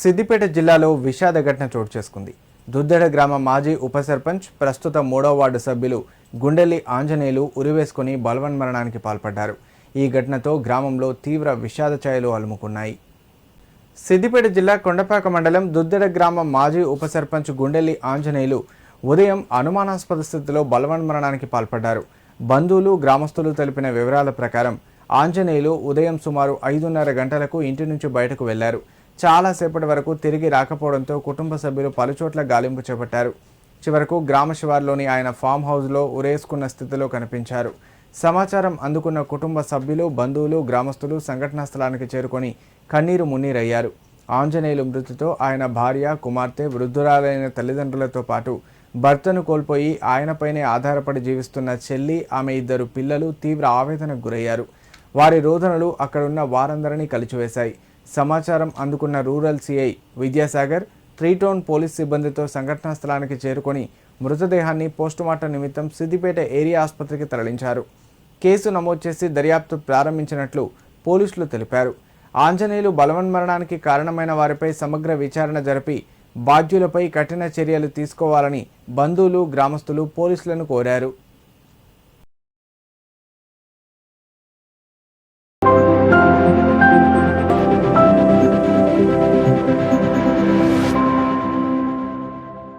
సిద్దిపేట జిల్లాలో విషాద ఘటన చోటు చేసుకుంది. దుద్దెడ గ్రామ మాజీ ఉప సర్పంచ్, ప్రస్తుత 3వ వార్డు సభ్యులు గుండెల్లి ఆంజనేయులు ఉరివేసుకుని బలవన్మరణానికి పాల్పడ్డారు. ఈ ఘటనతో గ్రామంలో తీవ్ర విషాద ఛాయలు అలుముకున్నాయి. సిద్దిపేట జిల్లా కొండపాక మండలం దుద్దెడ గ్రామ మాజీ ఉప సర్పంచ్ గుండెల్లి ఆంజనేయులు ఉదయం అనుమానాస్పద స్థితిలో బలవన్మరణానికి పాల్పడ్డారు. బంధువులు, గ్రామస్తులు తెలిపిన వివరాల ప్రకారం ఆంజనేయులు ఉదయం సుమారు 5:30 గంటలకు ఇంటి నుంచి బయటకు వెళ్లారు. చాలాసేపటి వరకు తిరిగి రాకపోవడంతో కుటుంబ సభ్యులు పలుచోట్ల గాలింపు చేపట్టారు. చివరకు గ్రామ శివార్లోని ఆయన ఫామ్ హౌస్లో ఉరేసుకున్న స్థితిలో కనిపించారు. సమాచారం అందుకున్న కుటుంబ సభ్యులు, బంధువులు, గ్రామస్తులు సంఘటనా స్థలానికి చేరుకొని కన్నీరు మున్నీరయ్యారు. ఆంజనేయులు మృతితో ఆయన భార్య, కుమార్తె, వృద్ధురాలైన తల్లిదండ్రులతో పాటు భర్తను కోల్పోయి ఆయనపైనే ఆధారపడి జీవిస్తున్న చెల్లి, ఆమె 2 పిల్లలు తీవ్ర ఆవేదనకు గురయ్యారు. వారి రోదనలు అక్కడున్న వారందరినీ కలిచివేశాయి. సమాచారం అందుకున్న rural CI Vidyasagar 3 town police సిబ్బందితో సంఘటనా స్థలానికి చేరుకొని మృతదేహాన్ని పోస్టుమార్టం నిమిత్తం సిద్దిపేట ఏరియా ఆసుపత్రికి తరలించారు. కేసు నమోదు చేసి దర్యాప్తు ప్రారంభించినట్లు పోలీసులు తెలిపారు. ఆంజనేయులు బలవన్మరణానికి కారణమైన వారిపై సమగ్ర విచారణ జరిపి బాధ్యులపై కఠిన చర్యలు తీసుకోవాలని బంధువులు, గ్రామస్తులు పోలీసులను కోరారు.